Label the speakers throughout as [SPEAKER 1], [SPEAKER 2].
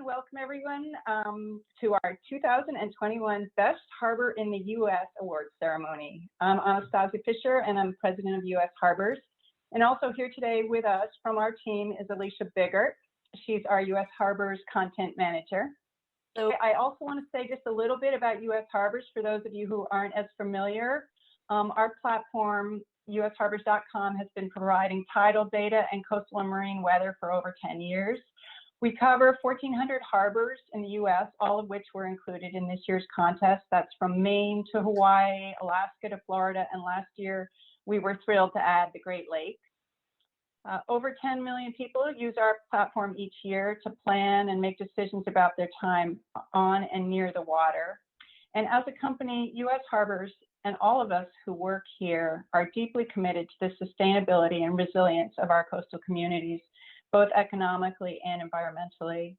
[SPEAKER 1] and welcome everyone to our 2021 Best Harbor in the U.S. Awards ceremony. I'm Anastasia Fisher and I'm President of U.S. Harbors. And also here today with us from our team is Alicia Biggert. She's our U.S. Harbors Content Manager. So I also want to say just a little bit about U.S. Harbors for those of you who aren't as familiar. Our platform, usharbors.com, has been providing tidal data and coastal and marine weather for over 10 years. We cover 1,400 harbors in the U.S., all of which were included in this year's contest. That's from Maine to Hawaii, Alaska to Florida, and last year we were thrilled to add the Great Lakes. Over 10 million people use our platform each year to plan and make decisions about their time on and near the water. And as a company, U.S. Harbors and all of us who work here are deeply committed to the sustainability and resilience of our coastal communities, both economically and environmentally.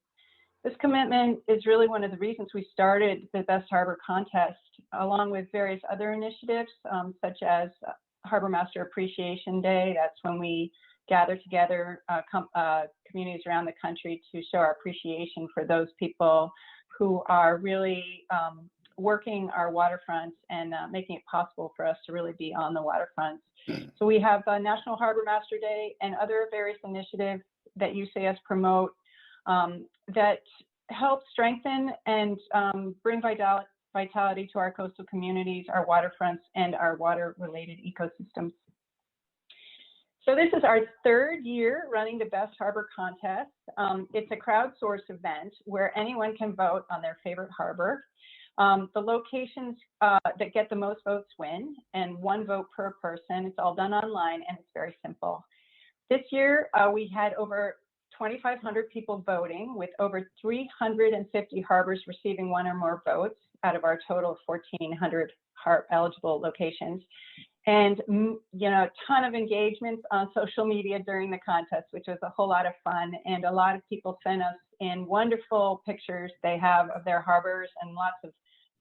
[SPEAKER 1] This commitment is really one of the reasons we started the Best Harbor contest, along with various other initiatives, such as Harbor Master Appreciation Day. That's when we gather together communities around the country to show our appreciation for those people who are really working our waterfronts and making it possible for us to really be on the waterfronts. So we have National Harbor Master Day and other various initiatives that UCS promote that help strengthen and bring vitality to our coastal communities, our waterfronts, and our water-related ecosystems. So this is our third year running the Best Harbor contest. It's a crowdsourced event where anyone can vote on their favorite harbor. The locations that get the most votes win, and one vote per person. It's all done online and it's very simple. This year, we had over 2,500 people voting, with over 350 harbors receiving one or more votes out of our total of 1,400 eligible locations. And a ton of engagements on social media during the contest, which was a whole lot of fun. And a lot of people sent us in wonderful pictures they have of their harbors and lots of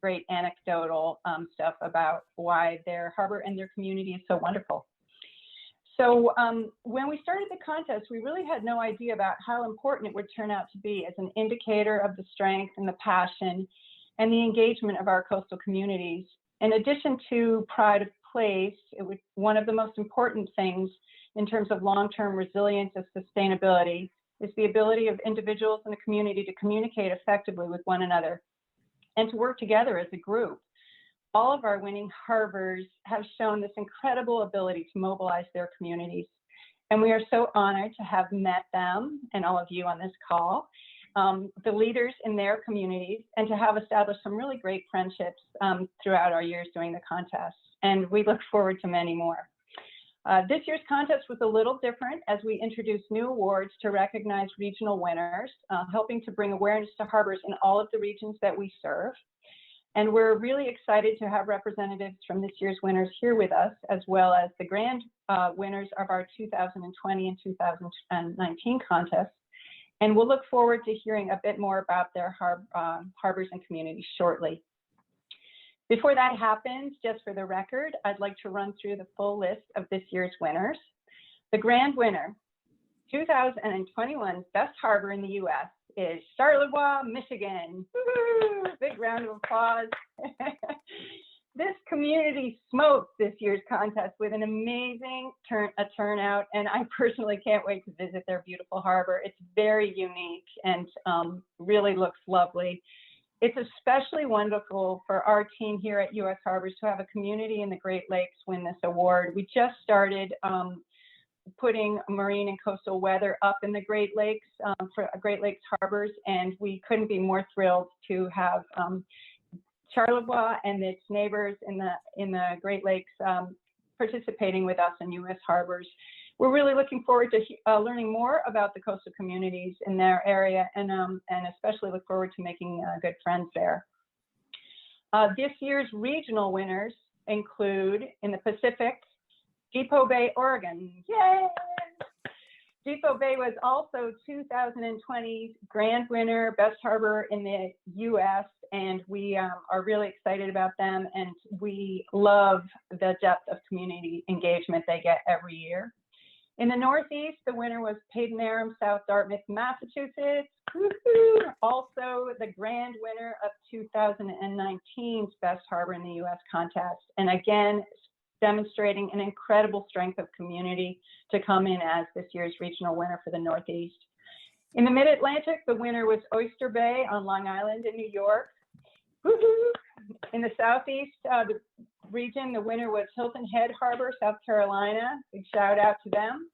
[SPEAKER 1] great anecdotal stuff about why their harbor and their community is so wonderful. So when we started the contest, we really had no idea about how important it would turn out to be as an indicator of the strength and the passion and the engagement of our coastal communities. In addition to pride of place, it was one of the most important things in terms of long-term resilience and sustainability is the ability of individuals in the community to communicate effectively with one another and to work together as a group. All of our winning harbors have shown this incredible ability to mobilize their communities. And we are so honored to have met them and all of you on this call, the leaders in their communities, and to have established some really great friendships throughout our years doing the contest. And we look forward to many more. This year's contest was a little different as we introduced new awards to recognize regional winners, helping to bring awareness to harbors in all of the regions that we serve. And we're really excited to have representatives from this year's winners here with us, as well as the grand winners of our 2020 and 2019 contests. And we'll look forward to hearing a bit more about their harbors and communities shortly. Before that happens, just for the record, I'd like to run through the full list of this year's winners. The grand winner, 2021's Best Harbor in the U.S. is Charlevoix, Michigan. Woo-hoo! Big round of applause. This community smoked this year's contest with an amazing turnout, and I personally can't wait to visit their beautiful harbor. It's very unique and really looks lovely. It's especially wonderful for our team here at U.S. Harbors to have a community in the Great Lakes win this award. We just started putting marine and coastal weather up in the Great Lakes for Great Lakes harbors, and we couldn't be more thrilled to have Charlevoix and its neighbors in the Great Lakes participating with us in U.S. Harbors. We're really looking forward to learning more about the coastal communities in their area, and especially look forward to making good friends there. This year's regional winners include, in the Pacific, Depot Bay, Oregon. Yay! Depot Bay was also 2020's grand winner, Best Harbor in the U.S., and we are really excited about them, and we love the depth of community engagement they get every year. In the Northeast, the winner was Padenham, South Dartmouth, Massachusetts. Also the grand winner of 2019's Best Harbor in the U.S. contest. And again, demonstrating an incredible strength of community to come in as this year's regional winner for the Northeast. In the Mid-Atlantic, the winner was Oyster Bay on Long Island in New York. In the Southeast region, the winner was Hilton Head Harbor, South Carolina. Big shout out to them.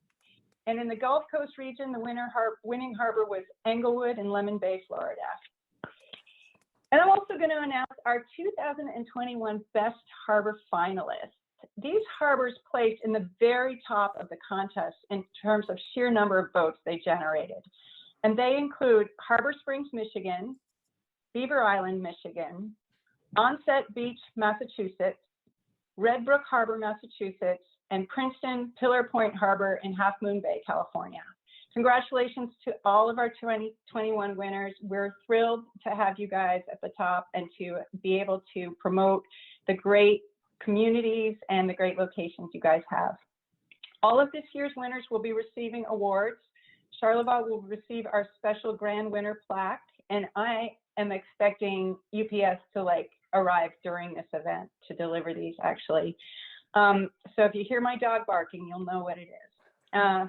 [SPEAKER 1] And in the Gulf Coast region, the winning harbor was Englewood in Lemon Bay, Florida. And I'm also going to announce our 2021 Best Harbor finalists. These harbors placed in the very top of the contest in terms of sheer number of votes they generated. And they include Harbor Springs, Michigan, Beaver Island, Michigan, Onset Beach, Massachusetts, Red Brook Harbor, Massachusetts, and Princeton Pillar Point Harbor in Half Moon Bay, California. Congratulations to all of our 2021 winners. We're thrilled to have you guys at the top and to be able to promote the great communities and the great locations you guys have. All of this year's winners will be receiving awards. Charlevoix will receive our special grand winner plaque, and I am expecting UPS to arrive during this event to deliver these actually. So if you hear my dog barking, you'll know what it is.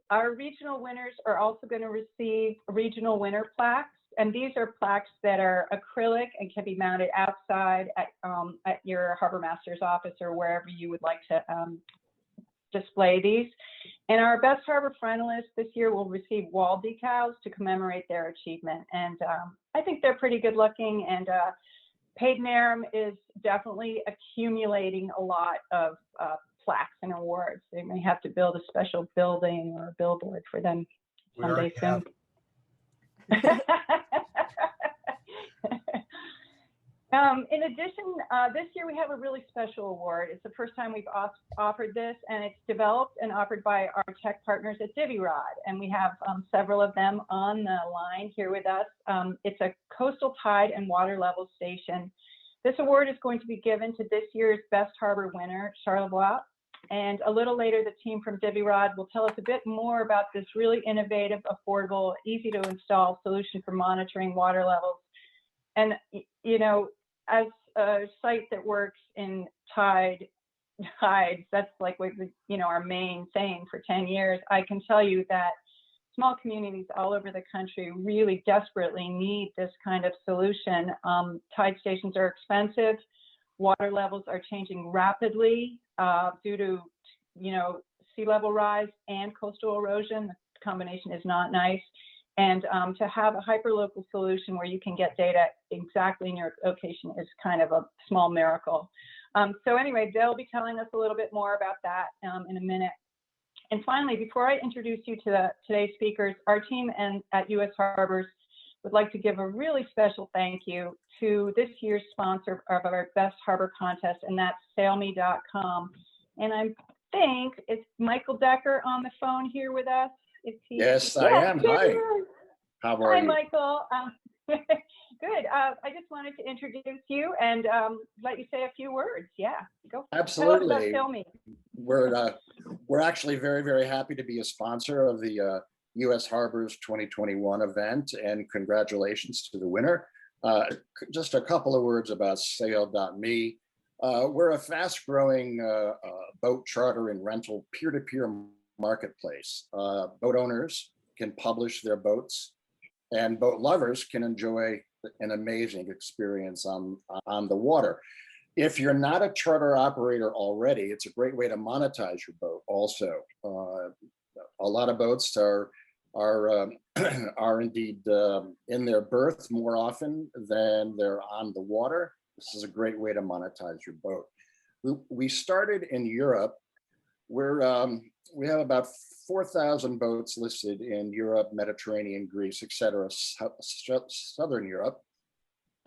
[SPEAKER 1] Our regional winners are also going to receive regional winner plaques, and these are plaques that are acrylic and can be mounted outside at your harbor master's office or wherever you would like to display these. And our Best Harbor finalists this year will receive wall decals to commemorate their achievement. And I think they're pretty good looking, and Padenham is definitely accumulating a lot of plaques and awards. They may have to build a special building or a billboard for them someday soon. In addition, this year we have a really special award. It's the first time we've offered this, and it's developed and offered by our tech partners at Divirod, and we have several of them on the line here with us. It's a coastal tide and water level station. This award is going to be given to this year's Best Harbor winner, Charlevoix, and a little later the team from Divirod will tell us a bit more about this really innovative, affordable, easy to install solution for monitoring water levels. And, you know, as a site that works in tides, that's like what, you know, our main thing for 10 years. I can tell you that small communities all over the country really desperately need this kind of solution. Tide stations are expensive. Water levels are changing rapidly due to, you know, sea level rise and coastal erosion. The combination is not nice. And to have a hyperlocal solution where you can get data exactly in your location is kind of a small miracle. So anyway, they'll be telling us a little bit more about that in a minute. And finally, before I introduce you to today's speakers, our team at US Harbors would like to give a really special thank you to this year's sponsor of our Best Harbor contest, and that's sailme.com. And I think it's Michael Decker on the phone here with us.
[SPEAKER 2] Yes, I am. Hi. How are you?
[SPEAKER 1] Hi, Michael. Good. I just wanted to introduce you and let you say a few words. Yeah, go.
[SPEAKER 2] Absolutely.
[SPEAKER 1] Tell us about Sailme.
[SPEAKER 2] We're actually very, very happy to be a sponsor of the U.S. Harbors 2021 event, and congratulations to the winner. Just a couple of words about Sail.me. We're a fast-growing boat charter and rental peer-to-peer marketplace. Boat owners can publish their boats, and boat lovers can enjoy an amazing experience on the water. If you're not a charter operator already, it's a great way to monetize your boat also. A lot of boats are indeed in their berth more often than they're on the water. This is a great way to monetize your boat. We started in Europe. We have about 4,000 boats listed in Europe, Mediterranean, Greece, etc., Southern Europe.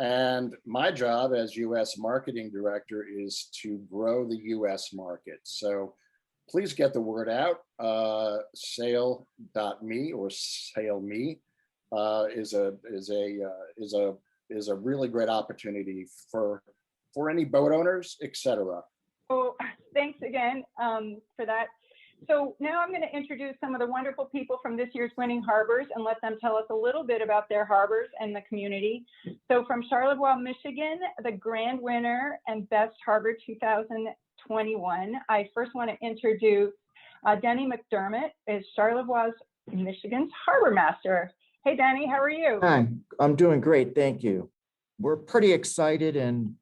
[SPEAKER 2] And my job as US marketing director is to grow the US market. So please get the word out. Sail.me or Sail.me is a really great opportunity for any boat owners, etc.
[SPEAKER 1] Oh, thanks again for that. So now I'm going to introduce some of the wonderful people from this year's winning harbors and let them tell us a little bit about their harbors and the community. So from Charlevoix, Michigan, the grand winner and best harbor 2021, I first want to introduce Denny McDermott, is Charlevoix, Michigan's harbor master. Hey, Denny, how are you?
[SPEAKER 3] Hi, I'm doing great, thank you. We're pretty excited and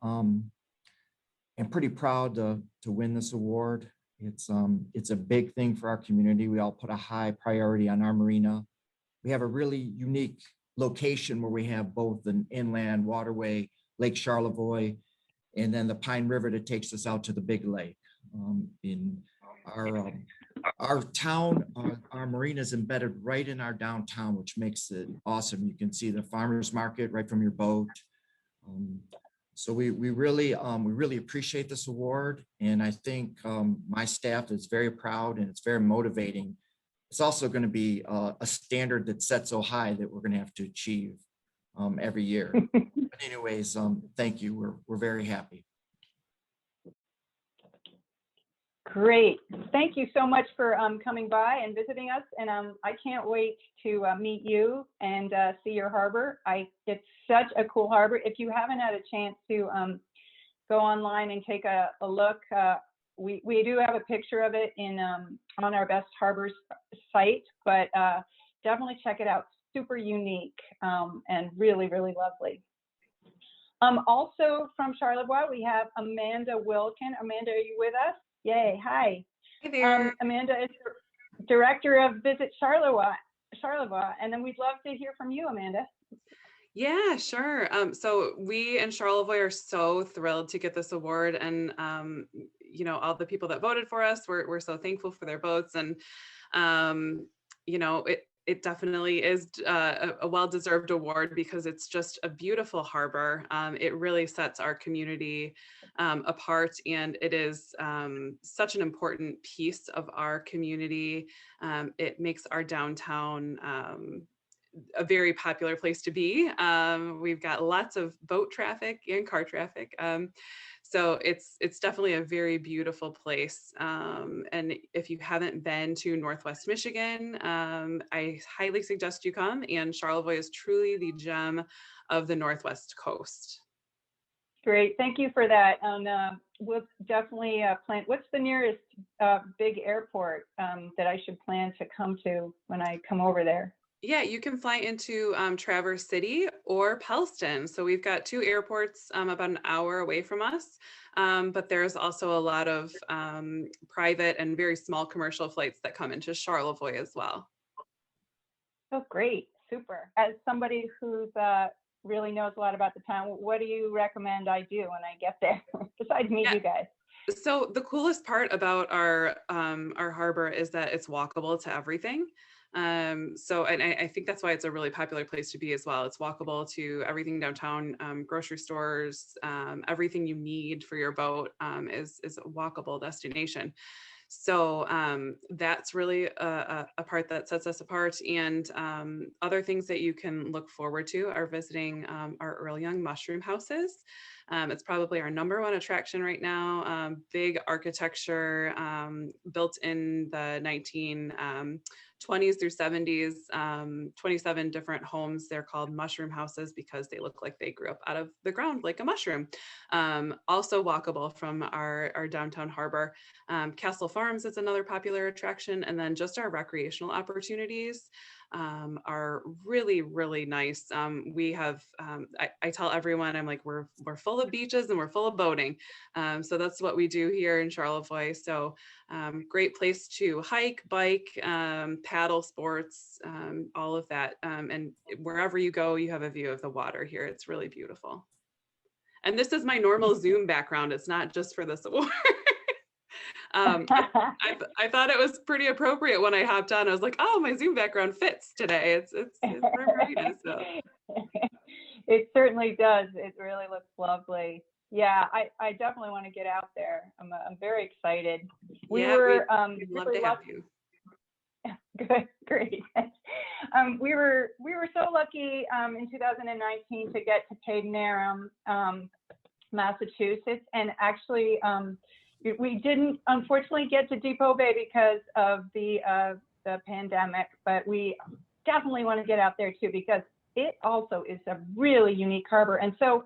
[SPEAKER 3] pretty proud to win this award. It's a big thing for our community. We all put a high priority on our marina. We have a really unique location where we have both an inland waterway, Lake Charlevoix, and then the Pine River that takes us out to the big lake. In our town, our marina is embedded right in our downtown, which makes it awesome. You can see the farmers market right from your boat. So we really appreciate this award, and I think my staff is very proud, and it's very motivating. It's also going to be a standard that's set so high that we're going to have to achieve every year. But anyways, thank you. We're very happy.
[SPEAKER 1] Great. Thank you so much for coming by and visiting us. And I can't wait to meet you and see your harbor. It's such a cool harbor. If you haven't had a chance to go online and take a look, we do have a picture of it on our Best Harbors site, but definitely check it out. Super unique and really, really lovely. Also from Charlevoix, we have Amanda Wilkin. Amanda, are you with us? Yay, hi.
[SPEAKER 4] Hey there.
[SPEAKER 1] Amanda is Director of Visit Charlevoix, and then we'd love to hear from you, Amanda.
[SPEAKER 4] Yeah, sure. So we in Charlevoix are so thrilled to get this award, and all the people that voted for us, we're so thankful for their votes, and it definitely is a well-deserved award because it's just a beautiful harbor. It really sets our community apart, and it is such an important piece of our community. It makes our downtown a very popular place to be. We've got lots of boat traffic and car traffic. So it's definitely a very beautiful place. And if you haven't been to Northwest Michigan, I highly suggest you come. And Charlevoix is truly the gem of the Northwest coast.
[SPEAKER 1] Great, thank you for that. And we'll definitely plan. What's the nearest big airport that I should plan to come to when I come over there?
[SPEAKER 4] Yeah, you can fly into Traverse City or Pellston. So we've got two airports about an hour away from us, but there's also a lot of private and very small commercial flights that come into Charlevoix as well.
[SPEAKER 1] Oh, great, super. As somebody who's really knows a lot about the town, what do you recommend I do when I get there, besides meet you guys?
[SPEAKER 4] So the coolest part about our harbor is that it's walkable to everything. And I think that's why it's a really popular place to be as well. It's walkable to everything downtown, grocery stores, everything you need for your boat is a walkable destination. So that's really a part that sets us apart. And other things that you can look forward to are visiting our Earl Young mushroom houses. It's probably our #1 attraction right now. Big architecture built in the 1920s through 70s, 27 different homes. They're called mushroom houses because they look like they grew up out of the ground like a mushroom. Also walkable from our downtown harbor. Castle Farms is another popular attraction. And then just our recreational opportunities are really, really nice. We have, I tell everyone, I'm like, we're full of beaches and we're full of boating. So that's what we do here in Charlevoix. So great place to hike, bike, paddle sports, all of that. And wherever you go, you have a view of the water here. It's really beautiful. And this is my normal Zoom background. It's not just for this award. I thought it was pretty appropriate when I hopped on. I was like, oh, my Zoom background fits today. It's for marina, so.
[SPEAKER 1] It certainly does. It really looks lovely. Yeah, I definitely want to get out there. I'm very excited.
[SPEAKER 4] We'd love to have you.
[SPEAKER 1] Good, great. We were so lucky in 2019 to get to Padenham, Massachusetts, and actually we didn't unfortunately get to Depot Bay because of the pandemic, but we definitely want to get out there too, because it also is a really unique harbor. And so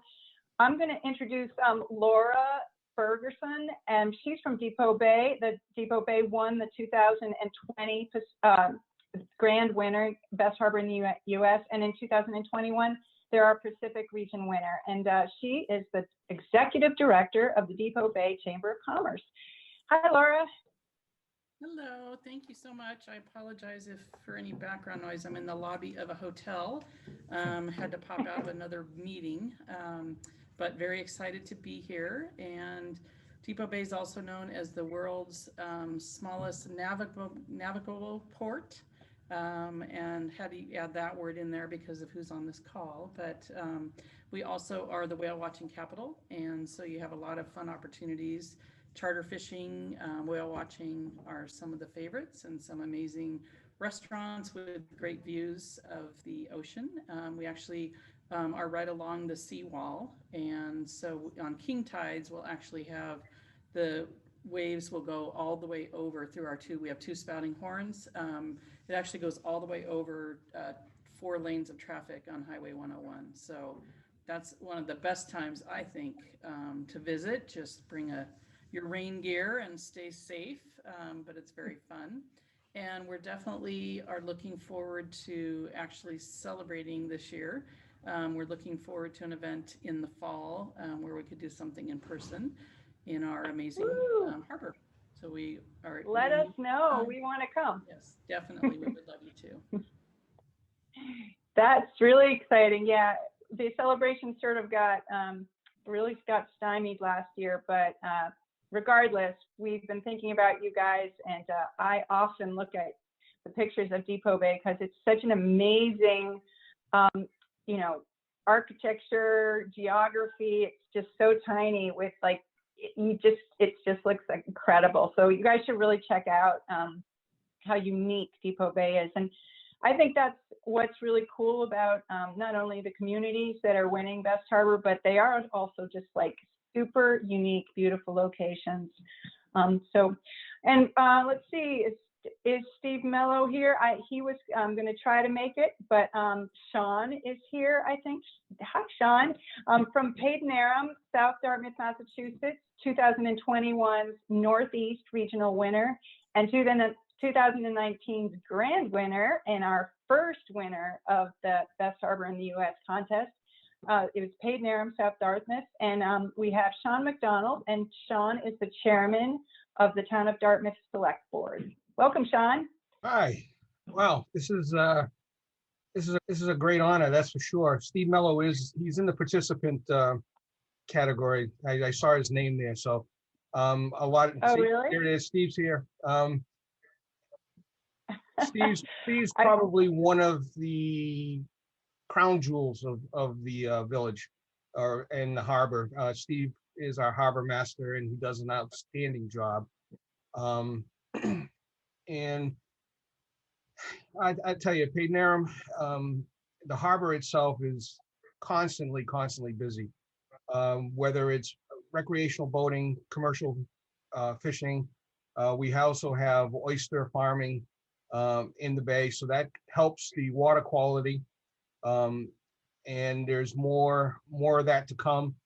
[SPEAKER 1] I'm going to introduce Laura Ferguson, and she's from Depot Bay. The Depot Bay won the 2020 grand winner, best harbor in the U.S. And in 2021, they're our Pacific region winner. And she is the executive director of the Depot Bay Chamber of Commerce. Hi, Laura.
[SPEAKER 5] Hello, thank you so much. I apologize if for any background noise. I'm in the lobby of a hotel. Had to pop out of another meeting, but very excited to be here. And Depot Bay is also known as the world's smallest navigable port. And had to add that word in there because of who's on this call. But we also are the whale watching capital. And so you have a lot of fun opportunities. Charter fishing, whale watching are some of the favorites, and some amazing restaurants with great views of the ocean. We actually are right along the seawall. And so on king tides, we'll actually have the waves will go all the way over through we have two spouting horns. It actually goes all the way over 4 lanes of traffic on Highway 101. So that's one of the best times, I think, to visit. Just bring your rain gear and stay safe, but it's very fun. And we're definitely are looking forward to actually celebrating this year. We're looking forward to an event in the fall where we could do something in person in our amazing harbor. So we are.
[SPEAKER 1] Let us know. We want to come.
[SPEAKER 5] Yes, definitely. We would love you to.
[SPEAKER 1] That's really exciting. Yeah, the celebration sort of really got stymied last year, but regardless, we've been thinking about you guys, and I often look at the pictures of Depot Bay because it's such an amazing, architecture, geography. It's just so tiny with like, it just looks like incredible. So you guys should really check out how unique Depot Bay is. And I think that's what's really cool about not only the communities that are winning Best Harbor, but they are also just like super unique, beautiful locations. Let's see, is Steve Mello here? He was going to try to make it, but Sean is here, I think. Hi, Sean. From Paden-Aram, South Dartmouth, Massachusetts, 2021's Northeast Regional winner, and 2019's Grand winner, and our first winner of the Best Harbor in the U.S. contest. It was Paden-Aram, South Dartmouth, and we have Sean McDonald, and Sean is the chairman of the Town of Dartmouth Select Board. Welcome, Sean.
[SPEAKER 6] Hi. Wow, this is a great honor, that's for sure. Steve Mello he's in the participant category. I saw his name there, so a lot.
[SPEAKER 1] Oh,
[SPEAKER 6] see,
[SPEAKER 1] really?
[SPEAKER 6] Here it is. Steve's here. Steve's probably one of the crown jewels of the village or in the harbor. Steve is our harbor master, and he does an outstanding job. And I tell you, Paden-Aram, the harbor itself is constantly busy. Whether it's recreational boating, commercial fishing, we also have oyster farming in the bay, so that helps the water quality. And there's more of that to come.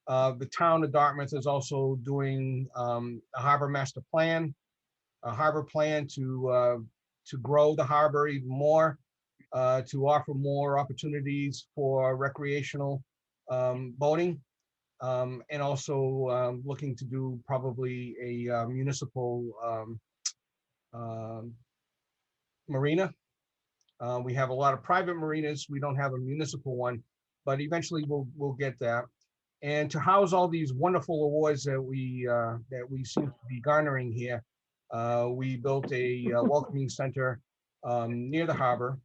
[SPEAKER 6] The town of Dartmouth is also doing a harbor master plan, a harbor plan to grow the harbor even more, to offer more opportunities for recreational boating, and also looking to do probably a municipal marina. We have a lot of private marinas. We don't have a municipal one, but eventually we'll get that. And to house all these wonderful awards that we seem to be garnering here, we built a welcoming center near the harbor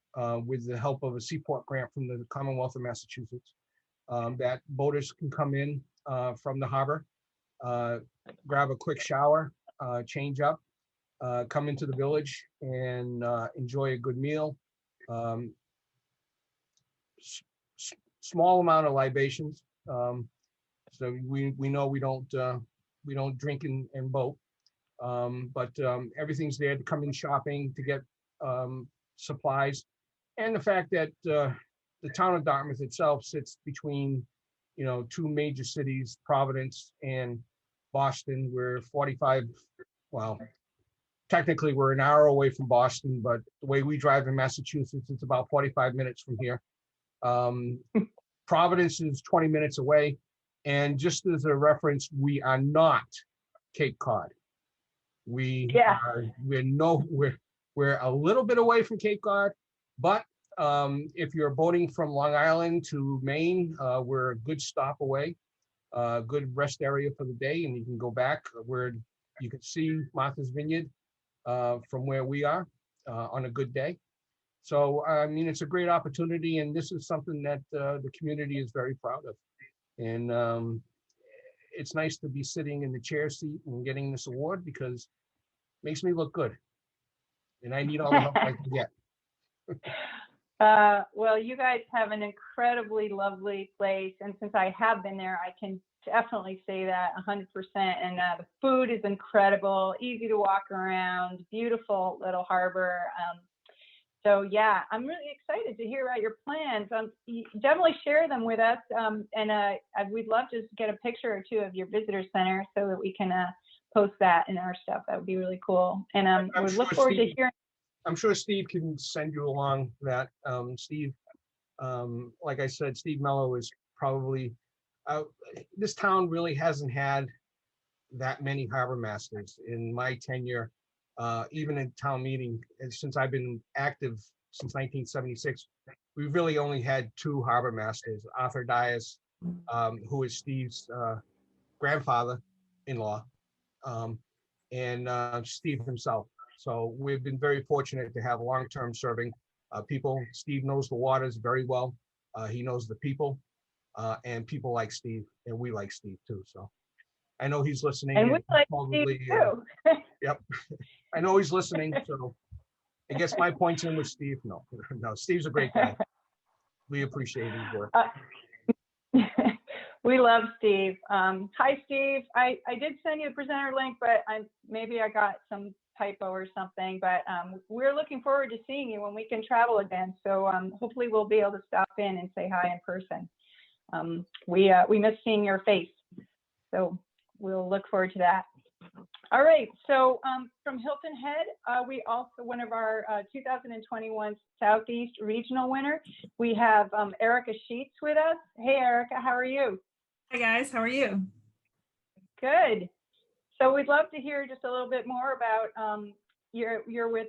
[SPEAKER 6] with the help of a seaport grant from the Commonwealth of Massachusetts. That boaters can come in from the harbor, grab a quick shower, change up, come into the village and enjoy a good meal. Small amount of libations. So we know we don't We don't drink and boat. But everything's there to come in shopping, to get supplies. And the fact that the town of Dartmouth itself sits between, two major cities, Providence and Boston. We're 45, well, technically we're an hour away from Boston, but the way we drive in Massachusetts, it's about 45 minutes from here. Providence is 20 minutes away. And just as a reference, we are not Cape Cod. We're a little bit away from Cape Cod, but if you're boating from Long Island to Maine, we're a good stop away, good rest area for the day, and you can go back where you can see Martha's Vineyard from where we are on a good day. So, I mean, it's a great opportunity, and this is something that the community is very proud of. And it's nice to be sitting in the chair seat and getting this award because it makes me look good. And I need all the help I can get.
[SPEAKER 1] Well, you guys have an incredibly lovely place. And since I have been there, I can definitely say that 100%. And the food is incredible, easy to walk around, beautiful little harbor. So yeah, I'm really excited to hear about your plans. You definitely share them with us. We'd love to get a picture or two of your visitor center so that we can post that in our stuff. That would be really cool. And we look forward to hearing.
[SPEAKER 6] I'm sure Steve can send you along that. Steve, like I said, Steve Mello is probably, this town really hasn't had that many harbor masters in my tenure. Even in town meeting, and since I've been active since 1976, we've really only had 2 harbor masters, Arthur Dias, who is Steve's grandfather-in-law, and Steve himself. So we've been very fortunate to have long-term serving people. Steve knows the waters very well. He knows the people, and people like Steve, and we like Steve too. So I know he's listening.
[SPEAKER 1] And we like
[SPEAKER 6] probably,
[SPEAKER 1] Steve too.
[SPEAKER 6] Yep. I know he's listening, so I guess my point's in with Steve. No, Steve's a great guy. We appreciate his work.
[SPEAKER 1] We love Steve. Hi, Steve. I did send you the presenter link, but maybe I got some typo or something, but we're looking forward to seeing you when we can travel again. So hopefully we'll be able to stop in and say hi in person. We miss seeing your face. So we'll look forward to that. All right, so from Hilton Head, we also, one of our 2021 Southeast Regional winner, we have Erica Sheets with us. Hey, Erica, how are you?
[SPEAKER 7] Hi guys, how are you?
[SPEAKER 1] Good. So we'd love to hear just a little bit more about you're with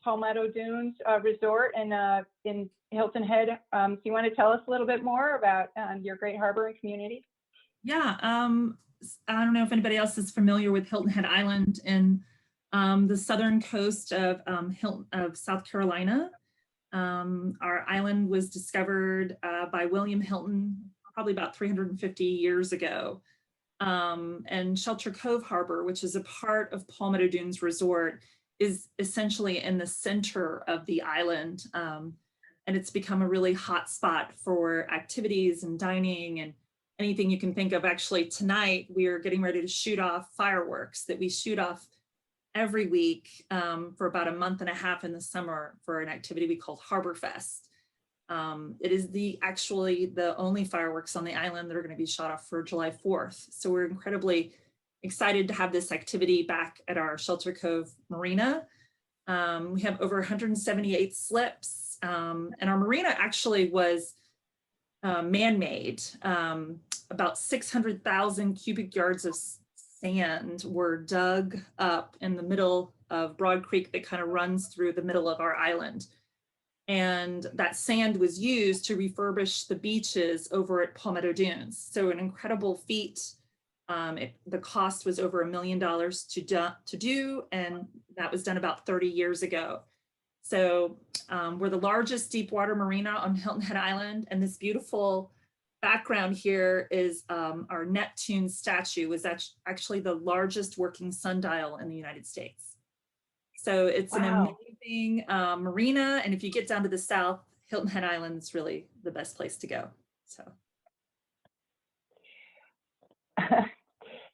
[SPEAKER 1] Palmetto Dunes Resort and in Hilton Head. So you want to tell us a little bit more about your great harbor and community?
[SPEAKER 7] Yeah, I don't know if anybody else is familiar with Hilton Head Island in the southern coast of South Carolina. Our island was discovered by William Hilton probably about 350 years ago. And Shelter Cove Harbor, which is a part of Palmetto Dunes Resort, is essentially in the center of the island. And it's become a really hot spot for activities and dining and anything you can think of. Actually, tonight we are getting ready to shoot off fireworks that we shoot off every week for about a month and a half in the summer for an activity we call Harbor Fest. It is actually the only fireworks on the island that are going to be shot off for July 4th. So we're incredibly excited to have this activity back at our Shelter Cove Marina. We have over 178 slips, and our marina actually was man-made. About 600,000 cubic yards of sand were dug up in the middle of Broad Creek that kind of runs through the middle of our island. And that sand was used to refurbish the beaches over at Palmetto Dunes. So an incredible feat. The cost was over $1 million to do, and that was done about 30 years ago. So we're the largest deep water marina on Hilton Head Island, and this beautiful background here is our Neptune statue, was actually the largest working sundial in the United States. So it's an amazing marina, and if you get down to the south, Hilton Head Island is really the best place to go. So.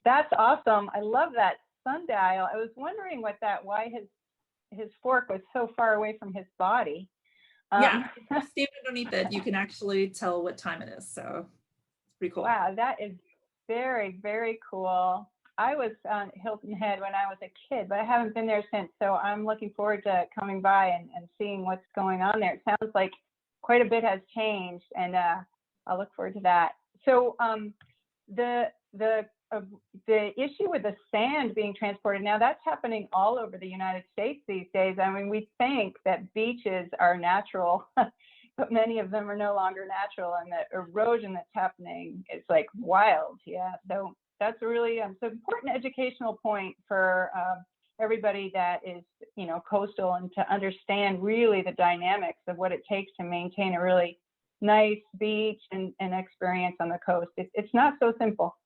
[SPEAKER 1] That's awesome. I love that sundial. I was wondering why his fork was so far away from his body.
[SPEAKER 7] Yeah, if you stand underneath it, you can actually tell what time it is. So it's pretty cool.
[SPEAKER 1] Wow, that is very, very cool. I was on Hilton Head when I was a kid, but I haven't been there since. So I'm looking forward to coming by and seeing what's going on there. It sounds like quite a bit has changed, and I'll look forward to that. So the issue with the sand being transported now, that's happening all over the United States these days. I mean, we think that beaches are natural, but many of them are no longer natural, and the erosion that's happening is like wild. Yeah, so that's a really so important educational point for everybody that is, coastal, and to understand really the dynamics of what it takes to maintain a really nice beach and experience on the coast. It's not so simple.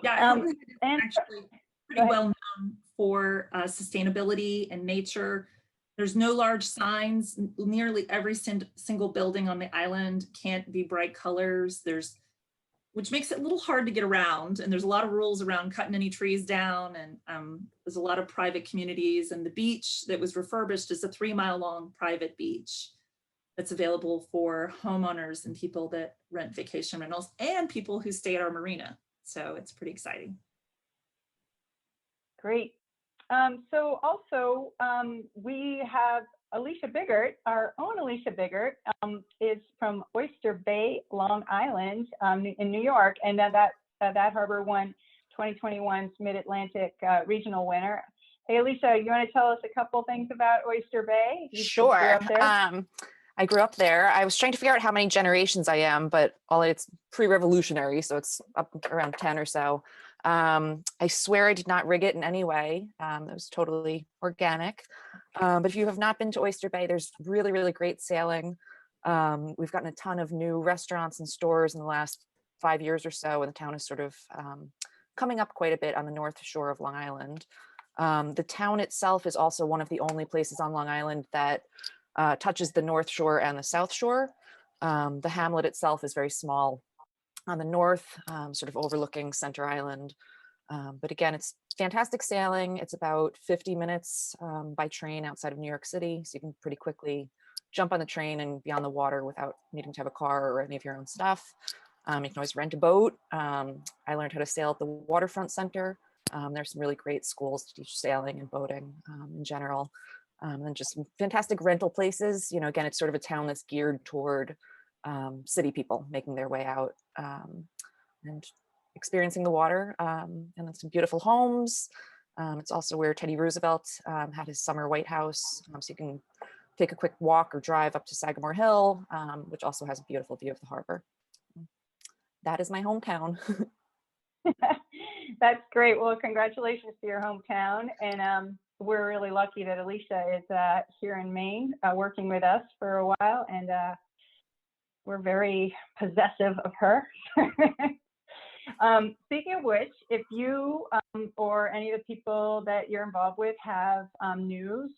[SPEAKER 7] Yeah, Hilton Head is actually pretty well known for sustainability and nature. There's no large signs. Nearly every single building on the island can't be bright colors. Which makes it a little hard to get around. And there's a lot of rules around cutting any trees down. And there's a lot of private communities. And the beach that was refurbished is a 3-mile long private beach that's available for homeowners and people that rent vacation rentals and people who stay at our marina. So it's pretty exciting.
[SPEAKER 1] Great. So also we have Alicia Biggert, our own Alicia Biggert, is from Oyster Bay, Long Island, in New York, and that harbor won 2021's Mid-Atlantic Regional winner. Hey, Alicia, you want to tell us a couple things about Oyster Bay?
[SPEAKER 8] Sure. I grew up there. I was trying to figure out how many generations I am, but it's pre-revolutionary, so it's up around 10 or so. I swear I did not rig it in any way. It was totally organic. But if you have not been to Oyster Bay, there's really, really great sailing. We've gotten a ton of new restaurants and stores in the last 5 years or so, and the town is sort of coming up quite a bit on the north shore of Long Island. The town itself is also one of the only places on Long Island that touches the north shore and the south shore. The hamlet itself is very small on the north, sort of overlooking Center Island. But again, it's fantastic sailing. It's about 50 minutes by train outside of New York City. So you can pretty quickly jump on the train and be on the water without needing to have a car or any of your own stuff. You can always rent a boat. I learned how to sail at the Waterfront Center. There's some really great schools to teach sailing and boating in general. And just some fantastic rental places. Again, it's sort of a town that's geared toward city people making their way out and experiencing the water, and then some beautiful homes. It's also where Teddy Roosevelt had his summer White House, so you can take a quick walk or drive up to Sagamore Hill, which also has a beautiful view of the harbor. That is my hometown.
[SPEAKER 1] That's great. Well, congratulations to your hometown, and we're really lucky that Alicia is here in Maine working with us for a while, and we're very possessive of her. Speaking of which, if you or any of the people that you're involved with have news,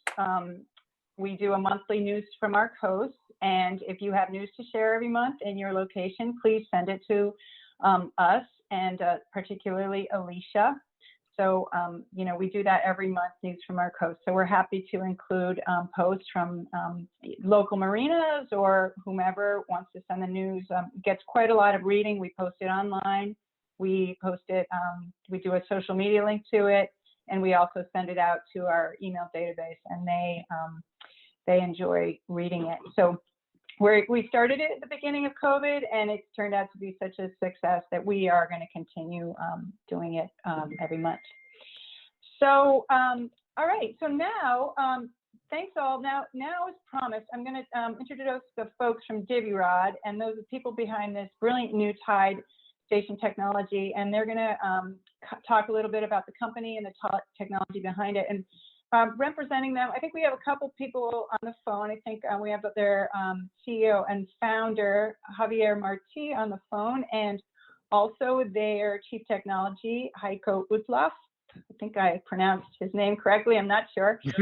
[SPEAKER 1] we do a monthly news from our coast, and if you have news to share every month in your location, please send it to us, and particularly Alicia. So, we do that every month, news from our coast. So we're happy to include posts from local marinas or whomever wants to send the news. It gets quite a lot of reading. We post it online. We post it, we do a social media link to it, and we also send it out to our email database, and they enjoy reading it. So we started it at the beginning of COVID, and it's turned out to be such a success that we are going to continue doing it every month. So, all right. So now, thanks all. Now, as promised, I'm going to introduce the folks from Divirod, and those are people behind this brilliant new tide station technology, and they're going to talk a little bit about the company and the technology behind it. And representing them, I think we have a couple people on the phone. I think we have their CEO and founder, Javier Marti, on the phone, and also their chief technology, Heiko Utlaf. I think I pronounced his name correctly. I'm not sure. To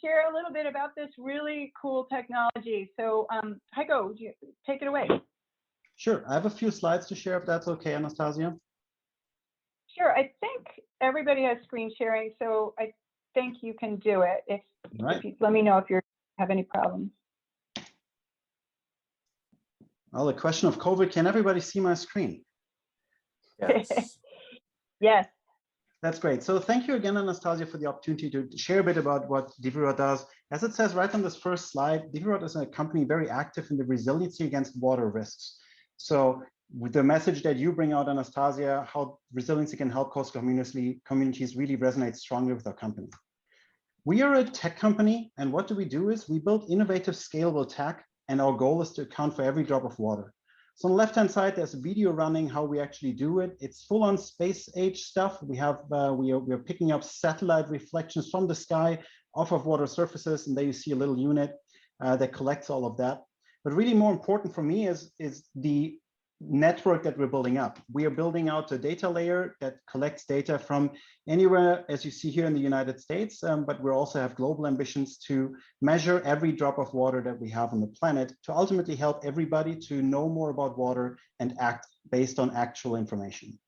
[SPEAKER 1] share a little bit about this really cool technology. So Heiko, would you take it away?
[SPEAKER 9] Sure, I have a few slides to share if that's okay, Anastasia.
[SPEAKER 1] Sure, I think everybody has screen sharing, so I think you can do it. If you let me know if you have any problems.
[SPEAKER 9] Well, the question of COVID, can everybody see my screen?
[SPEAKER 3] Yes.
[SPEAKER 1] Yes.
[SPEAKER 9] That's great. So thank you again, Anastasia, for the opportunity to share a bit about what Divirod does. As it says right on this first slide, Divirod is a company very active in the resiliency against water risks. So with the message that you bring out, Anastasia, how resiliency can help coastal communities really resonates strongly with our company. We are a tech company, and what we do is we build innovative, scalable tech, and our goal is to account for every drop of water. So on the left-hand side, there's a video running how we actually do it. It's full-on space age stuff. We are picking up satellite reflections from the sky off of water surfaces, and there you see a little unit that collects all of that. But really more important for me is the network that we're building up. We are building out a data layer that collects data from anywhere, as you see here in the United States, but we also have global ambitions to measure every drop of water that we have on the planet to ultimately help everybody to know more about water and act based on actual information.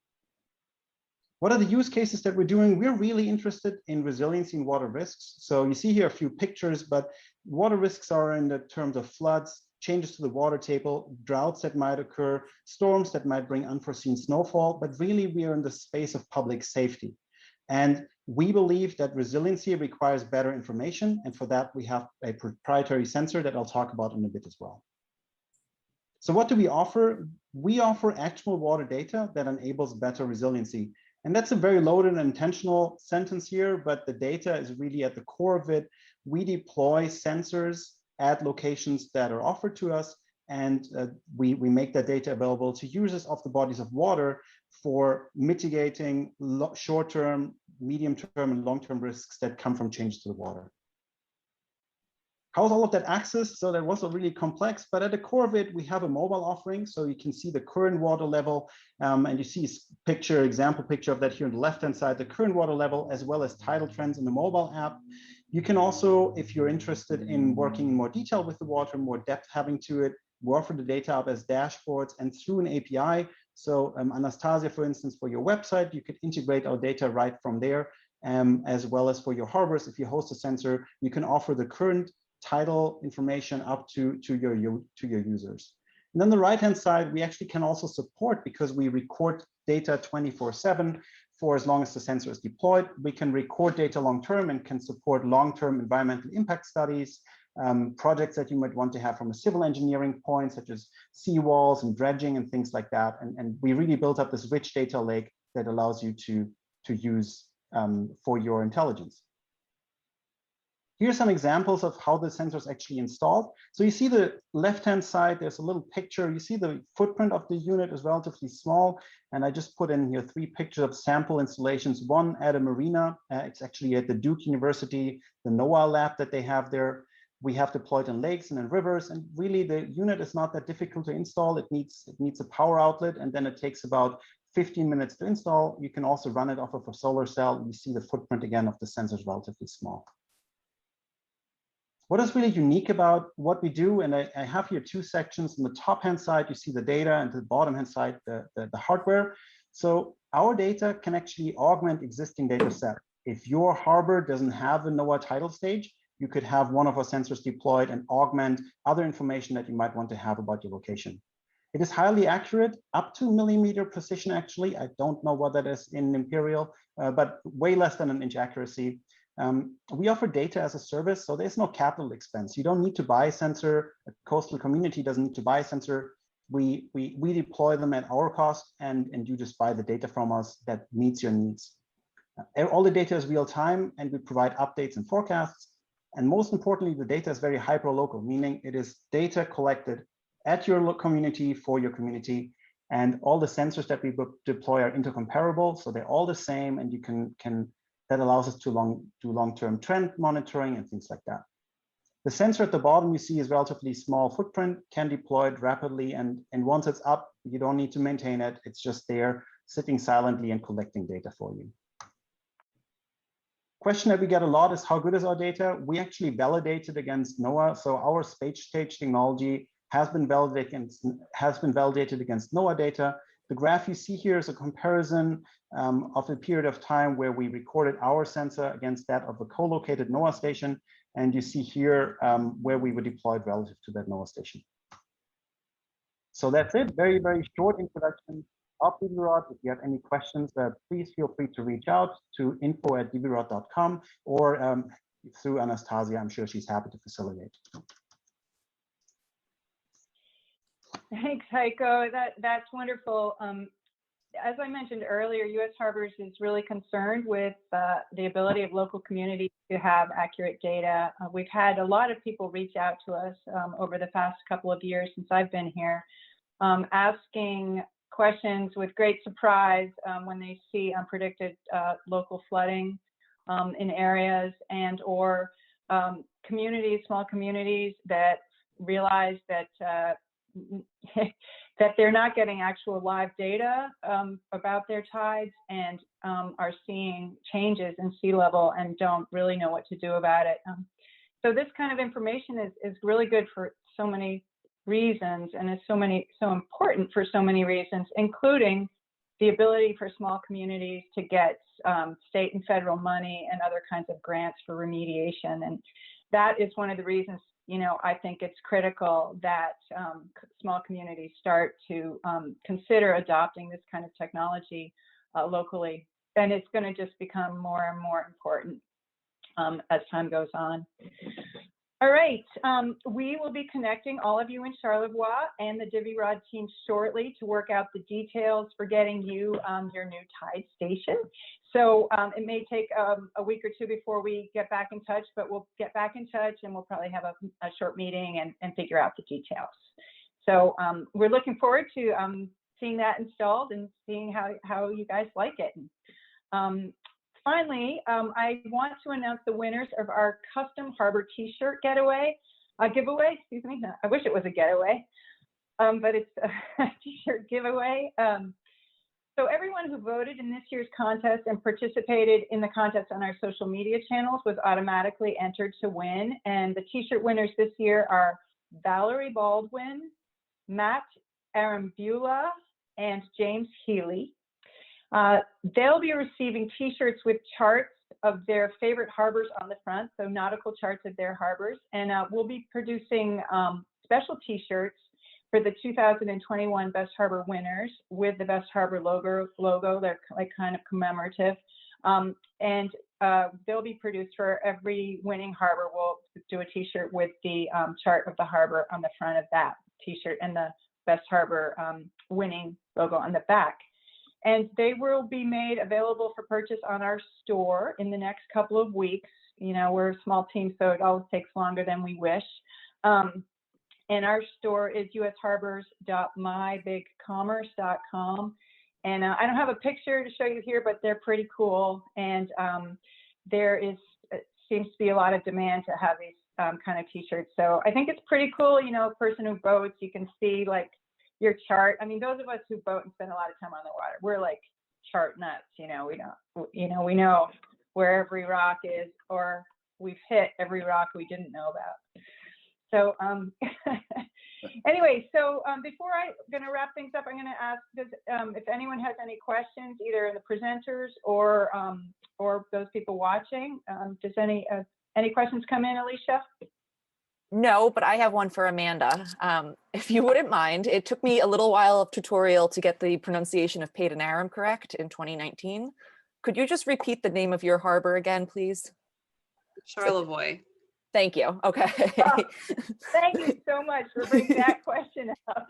[SPEAKER 9] What are the use cases that we're doing? We're really interested in resiliency in water risks. So you see here a few pictures, but water risks are in the terms of floods, changes to the water table, droughts that might occur, storms that might bring unforeseen snowfall, but really we are in the space of public safety. And we believe that resiliency requires better information. And for that, we have a proprietary sensor that I'll talk about in a bit as well. So what do we offer? We offer actual water data that enables better resiliency. And that's a very loaded and intentional sentence here, but the data is really at the core of it. We deploy sensors at locations that are offered to us, and we make that data available to users of the bodies of water for mitigating short-term, medium-term, and long-term risks that come from changes to the water. How's all of that accessed? So that was really complex, but at the core of it, we have a mobile offering. So you can see the current water level, and you see example picture of that here on the left-hand side, the current water level, as well as tidal trends in the mobile app. You can also, if you're interested in working in more detail with the water, more depth having to it, we offer the data up as dashboards and through an API. So Anastasia, for instance, for your website, you could integrate our data right from there, as well as for your harbors. If you host a sensor, you can offer the current tidal information up to your users. And on the right-hand side, we actually can also support, because we record data 24/7 for as long as the sensor is deployed. We can record data long-term and can support long-term environmental impact studies, projects that you might want to have from a civil engineering point, such as seawalls and dredging and things like that. And we really built up this rich data lake that allows you to use for your intelligence. Here's some examples of how the sensor is actually installed. So you see the left-hand side, there's a little picture. You see the footprint of the unit is relatively small. And I just put in here 3 pictures of sample installations, one at a marina. It's actually at the Duke University, the NOAA lab that they have there. We have deployed in lakes and in rivers. And really the unit is not that difficult to install. It needs a power outlet, and then it takes about 15 minutes to install. You can also run it off of a solar cell. You see the footprint again of the sensor is relatively small. What is really unique about what we do, and I have here 2 sections. On the top-hand side, you see the data, and the bottom-hand side, the hardware. So our data can actually augment existing data set. If your harbor doesn't have a NOAA tidal stage, you could have one of our sensors deployed and augment other information that you might want to have about your location. It is highly accurate, up to millimeter precision, actually. I don't know what that is in imperial, but way less than an inch accuracy. We offer data as a service, so there's no capital expense. You don't need to buy a sensor. A coastal community doesn't need to buy a sensor. We deploy them at our cost, and you just buy the data from us that meets your needs. All the data is real time, and we provide updates and forecasts. And most importantly, the data is very hyper-local, meaning it is data collected at your community for your community. And all the sensors that we deploy are intercomparable, so they're all the same, and you can that allows us to do long-term trend monitoring and things like that. The sensor at the bottom you see is relatively small footprint, can deploy it rapidly, and once it's up, you don't need to maintain it. It's just there, sitting silently and collecting data for you. Question that we get a lot is, how good is our data? We actually validate it against NOAA. So our space stage technology has been validated against NOAA data. The graph you see here is a comparison of a period of time where we recorded our sensor against that of a co-located NOAA station. And you see here where we were deployed relative to that NOAA station. So that's it. Very, very short introduction of Divirod. If you have any questions, please feel free to reach out to info@divirod.com or through Anastasia. I'm sure she's happy to facilitate.
[SPEAKER 1] Thanks, Heiko. That's wonderful. As I mentioned earlier, U.S. Harbors is really concerned with the ability of local communities to have accurate data. We've had a lot of people reach out to us over the past couple of years since I've been here, asking questions with great surprise when they see unpredicted local flooding in areas, and or small communities that realize that that they're not getting actual live data about their tides, and are seeing changes in sea level and don't really know what to do about it. So this kind of information is really good for so many reasons, and is so important for so many reasons, including the ability for small communities to get state and federal money and other kinds of grants for remediation. And that is one of the reasons, I think it's critical that small communities start to consider adopting this kind of technology locally. And it's going to just become more and more important as time goes on. All right, we will be connecting all of you in Charlevoix and the Divirod team shortly to work out the details for getting you your new tide station. So it may take a week or two before we get back in touch, but we'll get back in touch and we'll probably have a short meeting and figure out the details. So we're looking forward to seeing that installed and seeing how you guys like it. Finally, I want to announce the winners of our custom harbor t-shirt giveaway. Excuse me. I wish it was a getaway, but it's a t-shirt giveaway. So everyone who voted in this year's contest and participated in the contest on our social media channels was automatically entered to win. And the t-shirt winners this year are Valerie Baldwin, Matt Arambula, and James Healy. They'll be receiving t-shirts with charts of their favorite harbors on the front, so nautical charts of their harbors. And we'll be producing special t-shirts for the 2021 Best Harbor winners with the Best Harbor logo. They're like kind of commemorative. And they'll be produced for every winning harbor. We'll do a t-shirt with the chart of the harbor on the front of that t-shirt and the Best Harbor winning logo on the back. And they will be made available for purchase on our store in the next couple of weeks. We're a small team, so it always takes longer than we wish. And our store is usharbors.mybigcommerce.com. And I don't have a picture to show you here, but they're pretty cool. And seems to be a lot of demand to have these kind of t-shirts. So I think it's pretty cool. A person who boats, you can see like your chart. I mean, those of us who boat and spend a lot of time on the water, we're like chart nuts. We know where every rock is, or we've hit every rock we didn't know about. So anyway, so before I'm going to wrap things up, I'm going to ask if anyone has any questions, either the presenters or those people watching. Does any questions come in, Alicia?
[SPEAKER 8] No, but I have one for Amanda. If you wouldn't mind, it took me a little while of tutorial to get the pronunciation of Patenarum correct in 2019. Could you just repeat the name of your harbor again, please?
[SPEAKER 4] Charlevoix.
[SPEAKER 8] Thank you. Okay.
[SPEAKER 1] Oh, thank you so much for bringing that question up.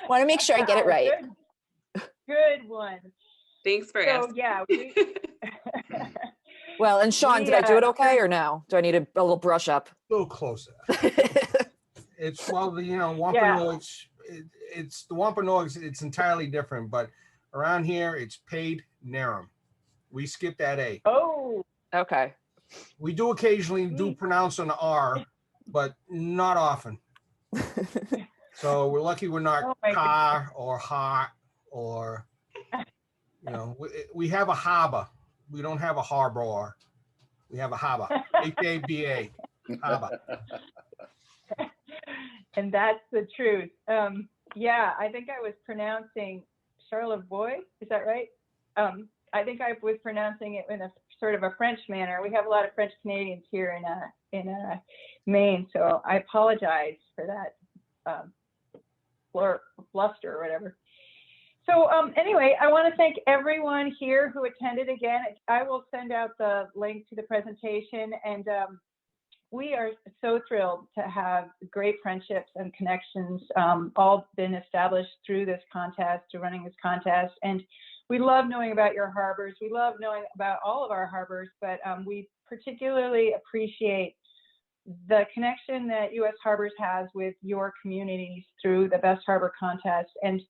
[SPEAKER 8] Want to make sure I get it right.
[SPEAKER 1] Good one.
[SPEAKER 4] Thanks for asking.
[SPEAKER 1] Yeah.
[SPEAKER 8] Well, and Sean, did I do it okay or no? Do I need a little brush up?
[SPEAKER 6] A little closer. It's Wampanoags. It's the Wampanoags. It's entirely different, but around here it's Patenarum. We skip that A.
[SPEAKER 1] Oh.
[SPEAKER 8] Okay.
[SPEAKER 6] We do occasionally pronounce an R, but not often. So we're lucky we're not car or ha or we have a harbor. We don't have a harbor. We have a harbor. H-A-B-A. Harbor.
[SPEAKER 1] And that's the truth. Yeah, I think I was pronouncing Charlevoix. Is that right? I think I was pronouncing it in a sort of a French manner. We have a lot of French Canadians here in Maine, so I apologize for that bluster or whatever. So anyway, I want to thank everyone here who attended again. I will send out the link to the presentation, and we are so thrilled to have great friendships and connections all been established through this contest, through running this contest. And we love knowing about your harbors. We love knowing about all of our harbors, but we particularly appreciate the connection that U.S. Harbors has with your communities through the Best Harbor Contest. And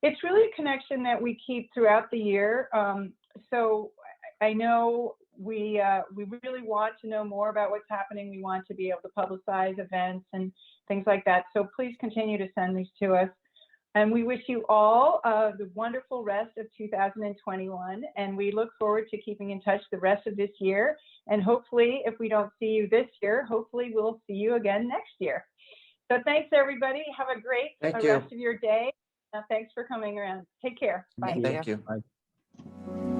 [SPEAKER 1] it's really a connection that we keep throughout the year. So I know we really want to know more about what's happening. We want to be able to publicize events and things like that. So please continue to send these to us. And we wish you all the wonderful rest of 2021. And we look forward to keeping in touch the rest of this year. And hopefully, if we don't see you this year, hopefully we'll see you again next year. So thanks, everybody. Have a great rest of your day. Thanks for coming around. Take care. Bye.
[SPEAKER 3] Thank you.
[SPEAKER 6] Bye.